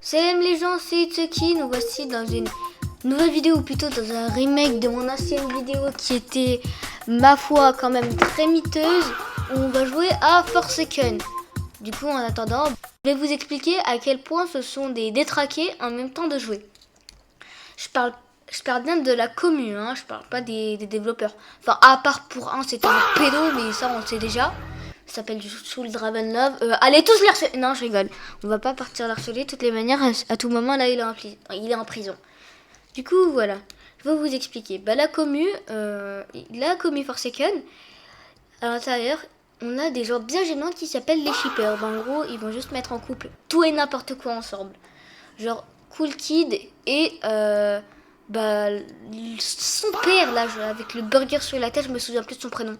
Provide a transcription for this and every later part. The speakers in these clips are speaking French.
Salam les gens, c'est Itsuki, nous voici dans une nouvelle vidéo, ou plutôt dans un remake de mon ancienne vidéo qui était, ma foi, quand même très miteuse, où on va jouer à Forsaken. Du coup, en attendant, je vais vous expliquer à quel point ce sont des détraqués en même temps de jouer. Je parle bien de la commune, hein, je parle pas des développeurs. Enfin, à part pour un, c'est un pédo, mais ça on le sait déjà. Ça s'appelle du Soul Draven Love. Allez tous l'harceler. Non, je rigole. On va pas partir l'harceler. De toutes les manières, à tout moment, là, il est en prison. Du coup, voilà. Je vais vous expliquer. Bah, la commu Forsaken, à l'intérieur, on a des gens bien gênants qui s'appellent les shippers. Bah, en gros, ils vont juste mettre en couple tout et n'importe quoi ensemble. Genre, Cool Kid et bah, son père, là, avec le burger sur la tête, je me souviens plus de son prénom.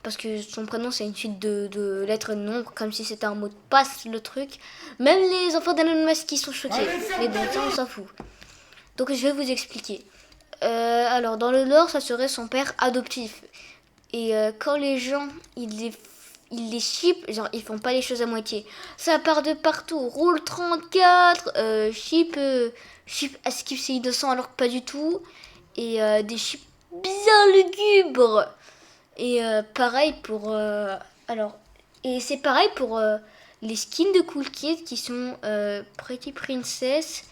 Parce que son prénom c'est une suite de lettres et de nombres, comme si c'était un mot de passe le truc. Même les enfants d'Elon Musk qui sont choqués. Mais bon, ça on s'en fout. Donc je vais vous expliquer. Alors dans le lore, ça serait son père adoptif. Et quand les gens, ils les shippent, genre ils font pas les choses à moitié. Ça part de partout. Roule 34, ship Esquive C200 alors que pas du tout. Et des ships bien lugubres. Et pareil pour alors et c'est pareil pour les skins de Cool Kid qui sont Pretty Princess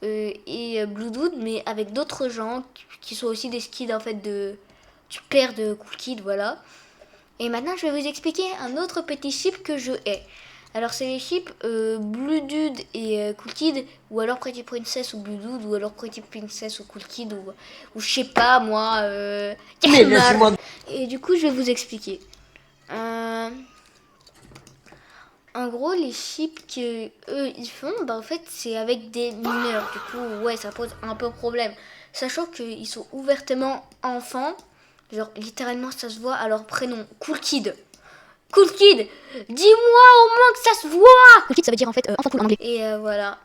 et Blue Dude, mais avec d'autres gens qui sont aussi des skins en fait du père de Cool Kid, voilà. Et maintenant je vais vous expliquer un autre petit ship que je hais. Alors c'est les chips Blue Dude et Cool Kid, ou alors Pretty Princess ou Blue Dude, ou alors Pretty Princess ou Cool Kid, ou je sais pas moi. Et du coup je vais vous expliquer. En gros les chips que eux ils font, bah en fait c'est avec des mineurs. Du coup ouais ça pose un peu problème. Sachant qu'ils sont ouvertement enfants, genre littéralement ça se voit à leur prénom, Cool Kid. Cool Kid, dis-moi au moins que ça se voit. Cool Kid, ça veut dire en fait enfant cool en anglais. Et voilà.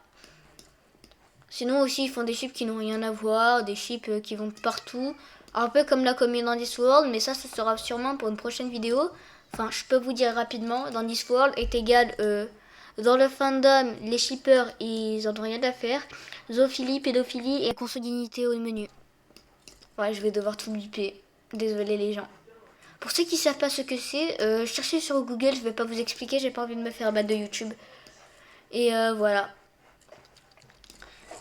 Sinon aussi ils font des chips qui n'ont rien à voir, des chips qui vont partout. Un peu comme la commune dans Discworld, mais ça sera sûrement pour une prochaine vidéo. Enfin, je peux vous dire rapidement, dans Discworld est égal dans le fandom, les shippers ils en ont rien à faire. Zoophilie, pédophilie et consanguinité au menu. Ouais, je vais devoir tout biper. Désolé les gens. Pour ceux qui savent pas ce que c'est, cherchez sur Google, je vais pas vous expliquer, j'ai pas envie de me faire battre de YouTube. Et voilà.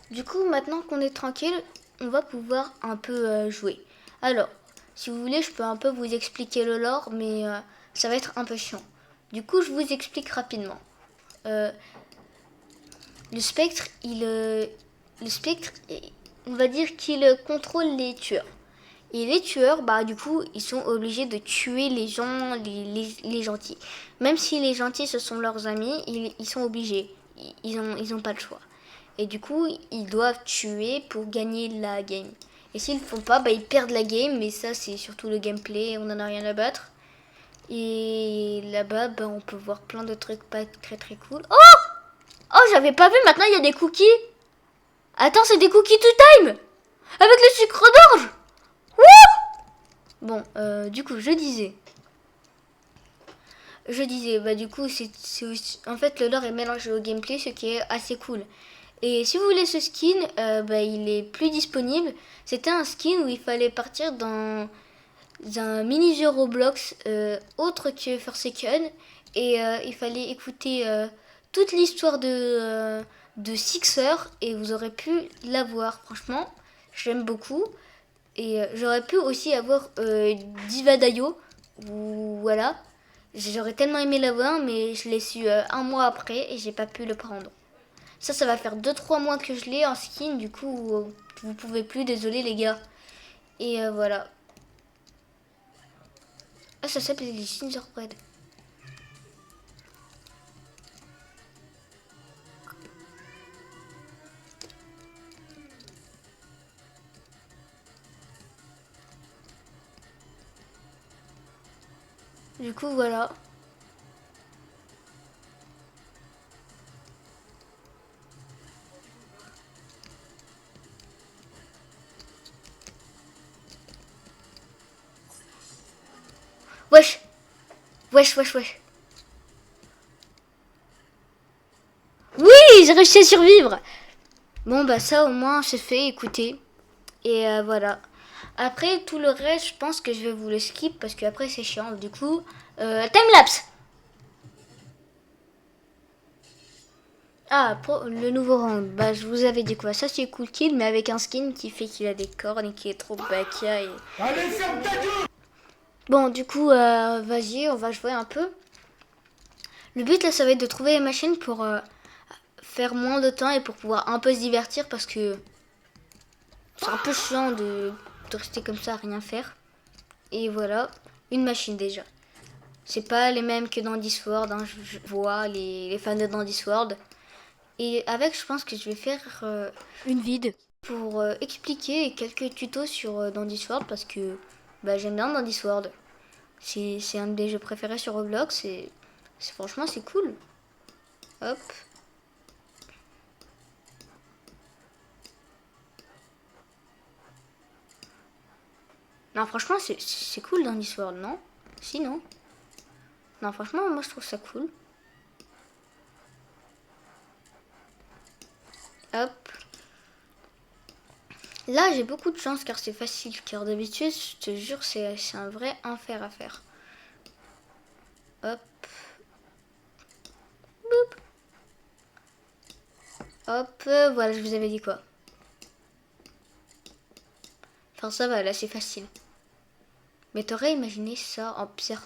Du coup, maintenant qu'on est tranquille, on va pouvoir un peu jouer. Alors, si vous voulez, je peux un peu vous expliquer le lore, mais ça va être un peu chiant. Du coup, je vous explique rapidement. Le spectre, on va dire qu'il contrôle les tueurs. Et les tueurs, bah du coup, ils sont obligés de tuer les gens, les gentils. Même si les gentils, ce sont leurs amis, ils sont obligés. Ils ont pas le choix. Et du coup, ils doivent tuer pour gagner la game. Et s'ils le font pas, bah ils perdent la game, mais ça c'est surtout le gameplay, on en a rien à battre. Et là-bas, bah on peut voir plein de trucs pas très très cool. Oh, j'avais pas vu, maintenant il y a des cookies. Attends, c'est des cookies to time avec le sucre d'orge. Bon, du coup, je disais, bah du coup, en fait, le lore est mélangé au gameplay, ce qui est assez cool. Et si vous voulez ce skin, bah il est plus disponible. C'était un skin où il fallait partir dans un mini-jeu Roblox autre que Forsaken. Et il fallait écouter toute l'histoire de Sixer et vous aurez pu l'avoir. Franchement, j'aime beaucoup. Et j'aurais pu aussi avoir Divadayo. Voilà. J'aurais tellement aimé l'avoir, mais je l'ai su un mois après et j'ai pas pu le prendre. Ça va faire 2-3 mois que je l'ai en skin, du coup, vous pouvez plus, désolé les gars. Et voilà. Ah, ça s'appelle les Gingerbread. Du coup, voilà. Wesh. Wesh, wesh, wesh. Oui, j'ai réussi à survivre. Bon, bah ça au moins c'est fait, écoutez. Et voilà. Après, tout le reste, je pense que je vais vous le skip parce que après c'est chiant. Du coup, timelapse. Ah, le nouveau rang. Bah, je vous avais dit quoi. Ça, c'est Cool Kid, mais avec un skin qui fait qu'il a des cornes et qui est trop bakia. Allez, ferme ta gueule! Bon, du coup, vas-y, on va jouer un peu. Le but, là, ça va être de trouver les machines pour faire moins de temps et pour pouvoir un peu se divertir parce que c'est un peu chiant de rester comme ça à rien faire. Et voilà, une machine déjà. C'est pas les mêmes que dans Discord, hein. Je vois les fans de dans Discord. Et avec, je pense que je vais faire une vide pour expliquer quelques tutos sur dans Discord parce que bah, j'aime bien dans Discord. C'est un des jeux préférés sur Roblox et franchement c'est cool. Hop. Non, franchement, c'est cool dans Discord, non? Si, non? Non, franchement, moi je trouve ça cool. Hop. Là, j'ai beaucoup de chance car c'est facile. Car d'habitude, je te jure, c'est un vrai enfer à faire. Hop. Boop. Hop. Voilà, je vous avais dit quoi. Enfin, ça va, là, c'est facile. Mais t'aurais imaginé ça en pire.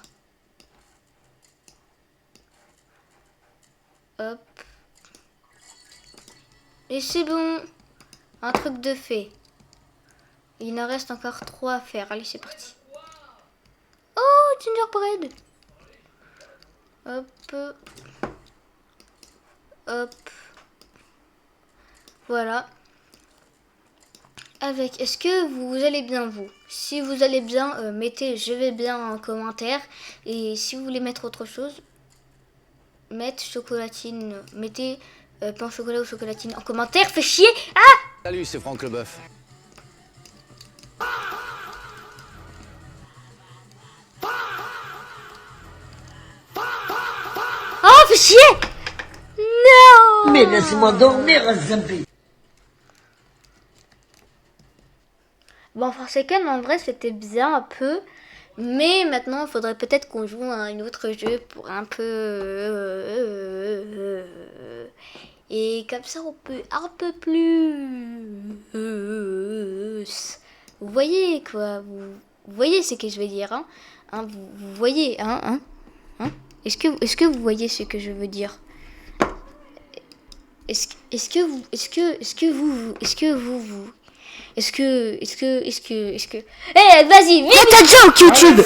Hop. Et c'est bon. Un truc de fait. Il en reste encore 3 à faire. Allez, c'est parti. Oh, gingerbread. Hop. Hop. Voilà. Avec, est-ce que vous allez bien vous? Si vous allez bien, mettez je vais bien en commentaire. Et si vous voulez mettre autre chose, mettez chocolatine. Mettez pain au chocolat ou chocolatine en commentaire. Fais chier. Ah! Salut, c'est Franck Leboeuf. Oh, fais chier! Non! Mais laissez-moi dormir, Zampi. Bon, Force Awakens, en vrai, c'était bien un peu. Mais maintenant, il faudrait peut-être qu'on joue à un autre jeu pour un peu... Et comme ça, on peut un peu plus... Vous voyez, quoi. Vous voyez ce que je veux dire, hein, vous voyez, hein. Est-ce que vous voyez ce que je veux dire? Est-ce que vous... Est-ce que vous... Eh, vas-y, vite ta joke, YouTube!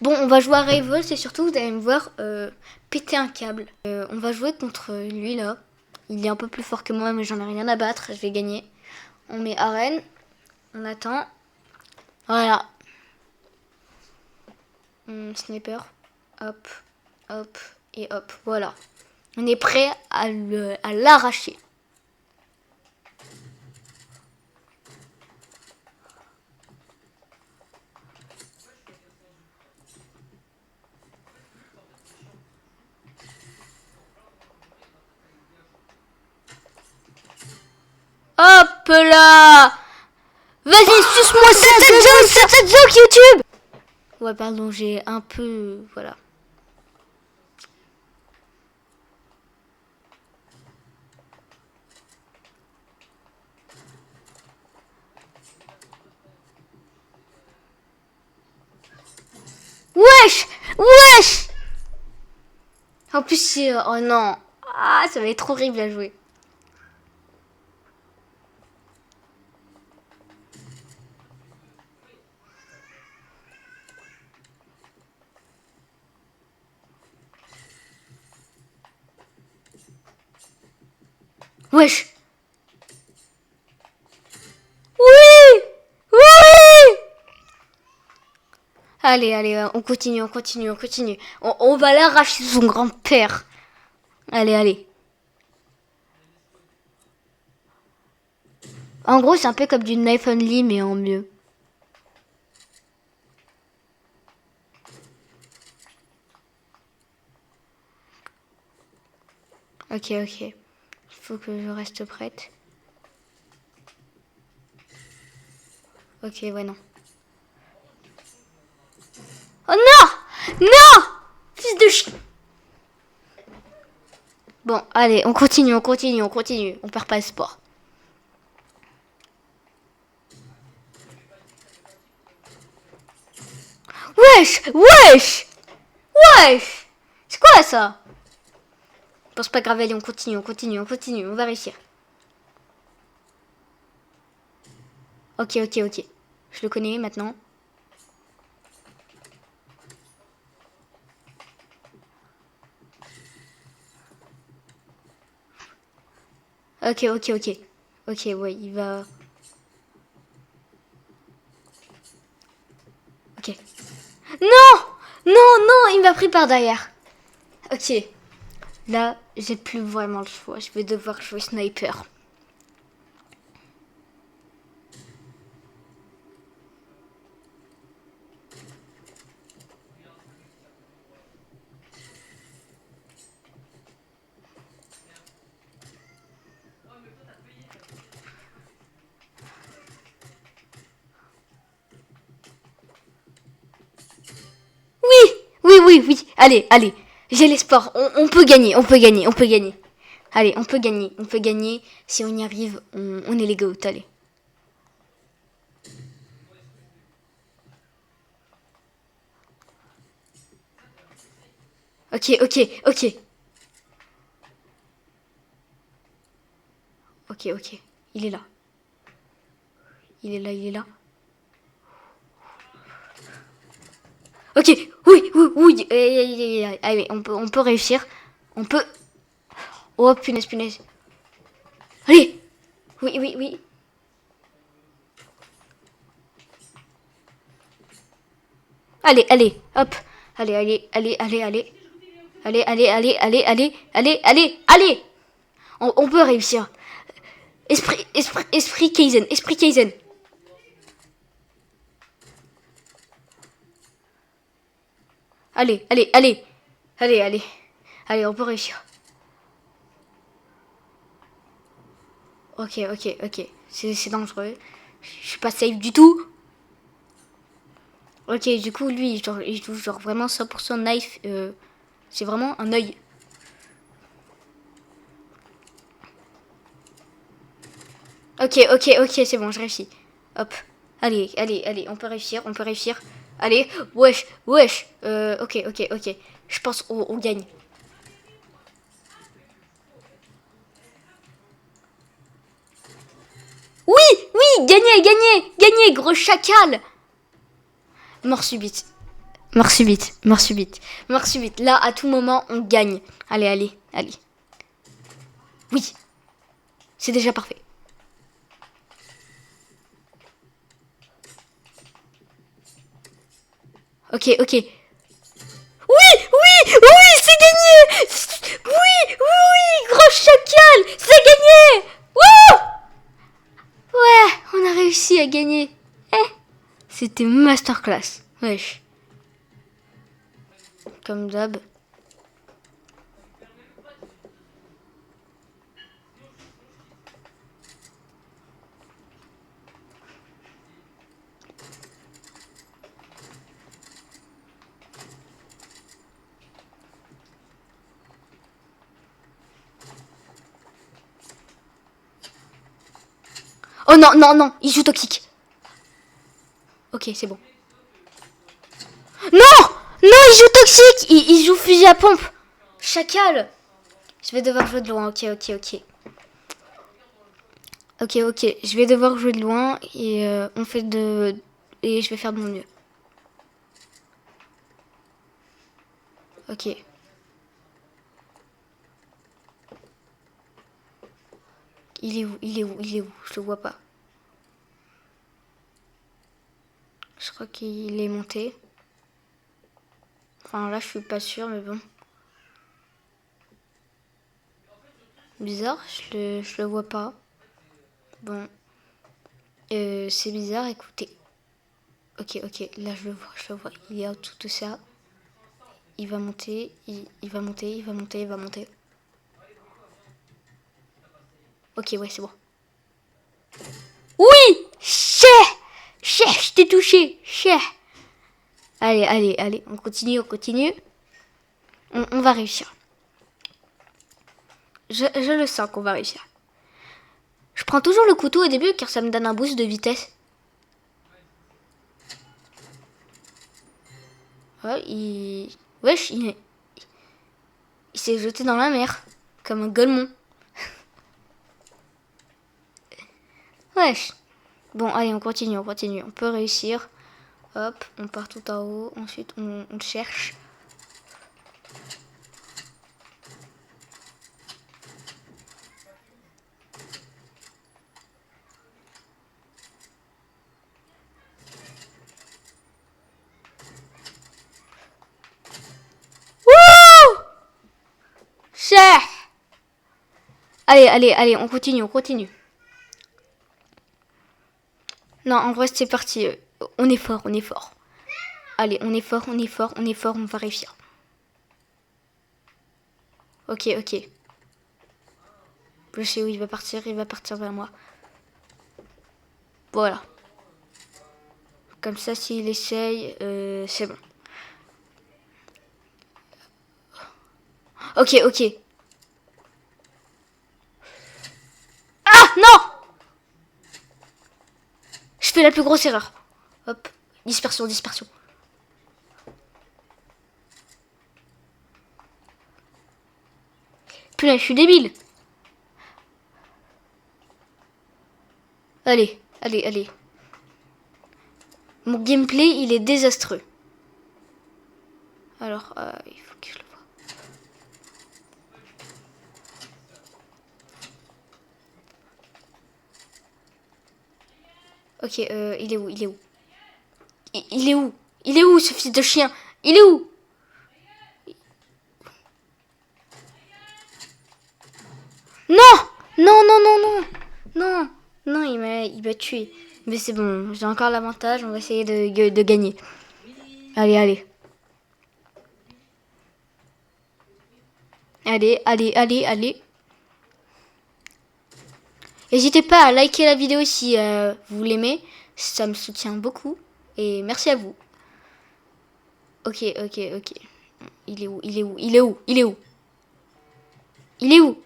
Bon, on va jouer à Rival, et surtout, vous allez me voir péter un câble. On va jouer contre lui, là. Il est un peu plus fort que moi, mais j'en ai rien à battre. Je vais gagner. On met arène. On attend. Voilà. Sniper. Hop, hop, et hop. Voilà. On est prêt à l'arracher. Hop là! Vas-y, suce-moi cette joke, YouTube! Ouais, pardon, j'ai un peu... Voilà. Wesh! Wesh! En plus, oh non. Ah, ça va être horrible à jouer. Wesh! Oui! Oui! Allez, allez, on continue. On va l'arracher son grand-père. Allez, allez. En gros, c'est un peu comme du knife only, mais en mieux. Ok, ok. Il faut que je reste prête. Ok, ouais, non. Oh non! Non! Fils de ch... Bon, allez, on continue. On perd pas espoir. Wesh! Wesh! Wesh! C'est quoi ça? Bon, c'est pas grave, allez, on continue. On va réussir. Ok. Je le connais maintenant. Ok. Ok, ouais, il va... Ok. Non! Non, il m'a pris par derrière. Ok. Là, j'ai plus vraiment le choix. Je vais devoir jouer sniper. Oui. Allez. J'ai l'espoir. On peut gagner. Allez, on peut gagner. Si on y arrive, on est les goats. Allez. Ok. Ok. Il est là. Ok. Oui. Allez, on peut réussir. On peut... Oh, punaise. Allez. Oui. Allez. Hop. Allez. Allez. On peut réussir. Esprit Kaizen. Allez. Allez, on peut réussir. Ok. C'est dangereux. Je suis pas safe du tout. Ok, du coup, lui, il joue genre vraiment 100% knife. C'est vraiment un œil. Ok, c'est bon, je réussis. Hop. Allez, on peut réussir. Allez, wesh. Ok. Je pense on gagne. Oui, gagné, gros chacal. Mort subite. Là, à tout moment, on gagne. Allez. Oui, c'est déjà parfait. Ok. Oui, c'est gagné. Oui, gros chacal, c'est gagné. Wouh! Ouais, on a réussi à gagner. C'était masterclass. Wesh. Comme d'hab. Oh non, il joue toxique. Ok, c'est bon. Non, il joue toxique. Il joue fusil à pompe. Chacal. Je vais devoir jouer de loin. Ok. Je vais devoir jouer de loin et et je vais faire de mon mieux. Ok. Il est où? Je le vois pas. Je crois qu'il est monté. Enfin là, je suis pas sûre, mais bon. Bizarre, je le vois pas. Bon. C'est bizarre, écoutez. Ok. Là, je le vois. Il est au-dessous de ça. Il va monter. Il va monter. Ok, ouais, c'est bon. Oui! Chais! Chais, je t'ai touché! Chais! Allez, allez, allez, on continue, on continue. On va réussir. Je le sens qu'on va réussir. Je prends toujours le couteau au début car ça me donne un boost de vitesse. Ouais, wesh, il s'est jeté dans la mer. Comme un golemon. Wesh. Bon, allez, on continue, on continue. On peut réussir. Hop, on part tout en haut. Ensuite, on cherche. Wouh! Cher! Allez, allez, allez, on continue, on continue. Non, en vrai, c'est parti. On est fort, on est fort. Allez, on est fort, on est fort, on est fort, on va réussir. Ok, ok. Je sais où il va partir vers moi. Voilà. Comme ça, s'il essaye, c'est bon. Ok, ok. Ah, non! Je fais la plus grosse erreur. Hop, dispersion, dispersion. Putain, je suis débile. Allez, allez, allez. Mon gameplay, il est désastreux. Alors, il faut que je le voie. Ok, il est où? Il est où? Il est où? Il est où, ce fils de chien? Il est où? Non! Non, non, non, non! Non! Non, il m'a tué. Mais c'est bon, j'ai encore l'avantage, on va essayer de gagner. Allez, allez. Allez, allez, allez, allez. N'hésitez pas à liker la vidéo si vous l'aimez. Ça me soutient beaucoup. Et merci à vous. Ok, ok, ok. Il est où? Il est où? Il est où? Il est où? Il est où?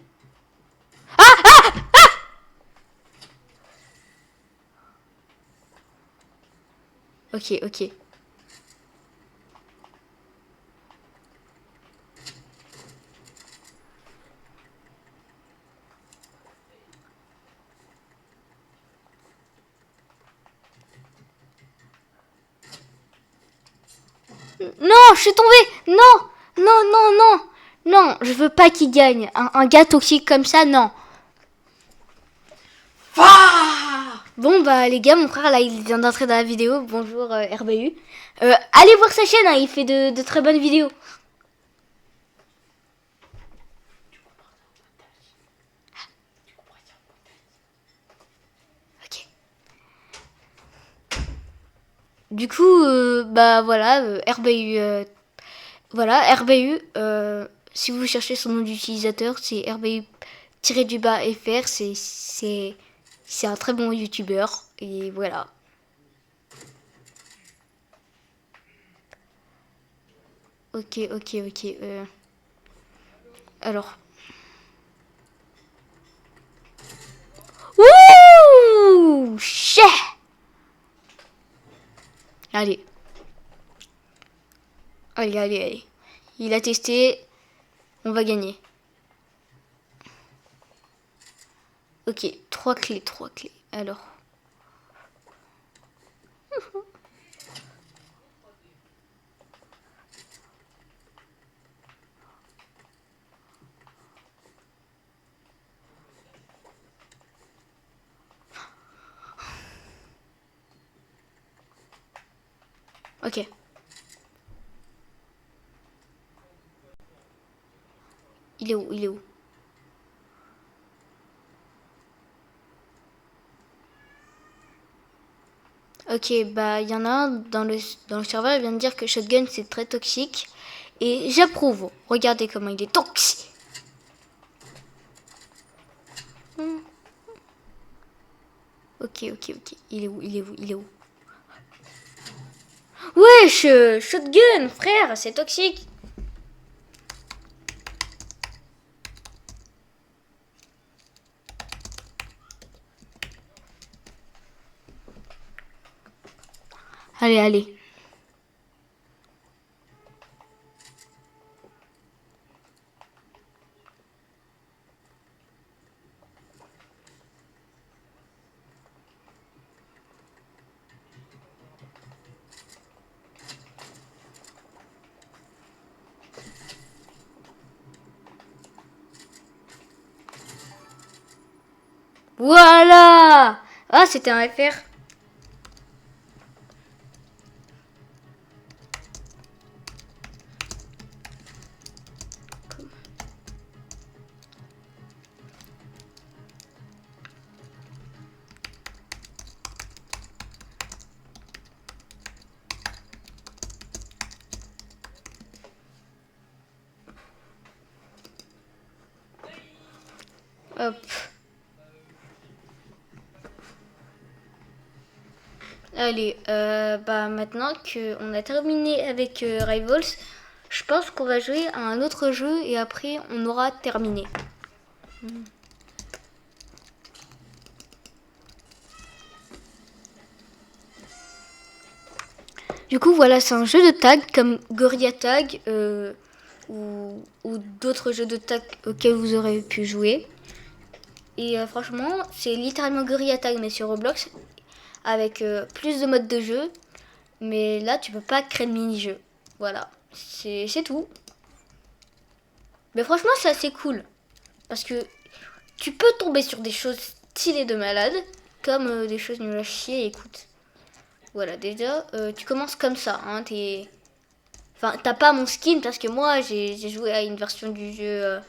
Ok, ok. Non, je suis tombée. Non, non, non, non. Non, je veux pas qu'il gagne. Un gars toxique comme ça, non. Bon, bah les gars, mon frère, là, il vient d'entrer dans la vidéo. Bonjour, RBU. Allez voir sa chaîne, hein, il fait de très bonnes vidéos. Ok. Du coup, bah voilà, RBU. Voilà, RBU. Si vous cherchez son nom d'utilisateur, c'est RBU-FR. C'est un très bon youtubeur. Et voilà. Ok, ok, ok. Alors. Ouh! Chais! Allez. Allez, allez, allez. Il a testé. On va gagner. Ok, 3 clés, 3 clés. Alors. Ok. Il est où? Il est où? Ok, bah il y en a un dans le serveur, il vient de dire que Shotgun c'est très toxique. Et j'approuve. Regardez comment il est toxique. Ok. Il est où? Wesh, shotgun, frère, c'est toxique. Allez. Voilà. Ah, c'était un FR. Hop. Allez, maintenant qu'on a terminé avec Rivals, je pense qu'on va jouer à un autre jeu et après on aura terminé. Du coup, voilà, c'est un jeu de tag comme Gorilla Tag ou d'autres jeux de tag auxquels vous aurez pu jouer. Et franchement, c'est littéralement Gorilla Tag mais sur Roblox avec plus de modes de jeu. Mais là, tu peux pas créer de mini-jeu. Voilà, c'est tout. Mais franchement, c'est assez cool. Parce que tu peux tomber sur des choses stylées de malade, comme des choses nulles à chier, écoute. Voilà, déjà, tu commences comme ça. Hein, enfin, t'as pas mon skin parce que moi, j'ai joué à une version du jeu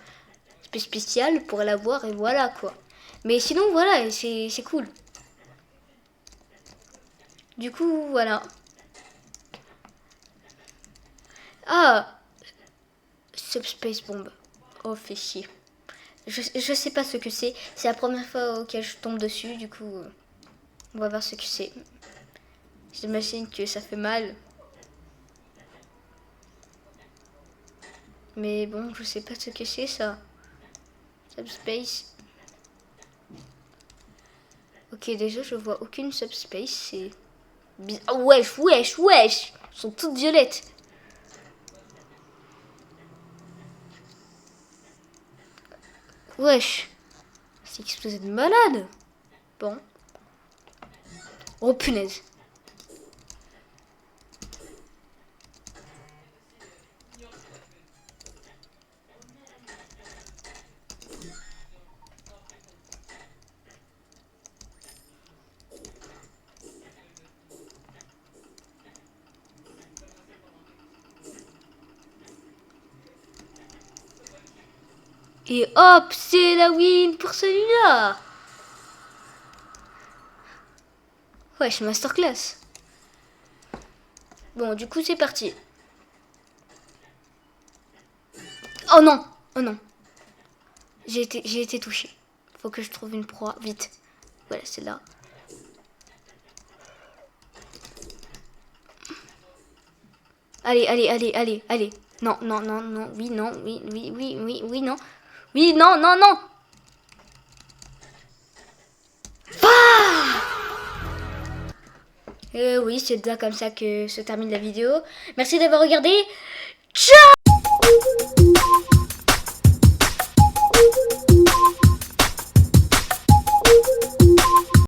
spéciale pour l'avoir et voilà quoi. Mais sinon, voilà, c'est cool. Du coup, voilà. Ah, Subspace Bomb. Oh, fait chier. Je sais pas ce que c'est. C'est la première fois auquel je tombe dessus. Du coup, on va voir ce que c'est. J'imagine que ça fait mal. Mais bon, je sais pas ce que c'est ça. Subspace. Ok, déjà, je vois aucune subspace. C'est bizarre. Oh, wesh. Elles sont toutes violettes. Wesh. C'est explosé de malade. Bon. Oh punaise. Et hop, c'est la win pour celui-là. Wesh, masterclass. Bon, du coup, c'est parti. Oh non. J'ai été touchée. Faut que je trouve une proie, vite. Voilà, c'est là. Allez. Non. Oui, non. Oui, non. Oui, non. Oui, c'est déjà comme ça que se termine la vidéo. Merci d'avoir regardé. Ciao!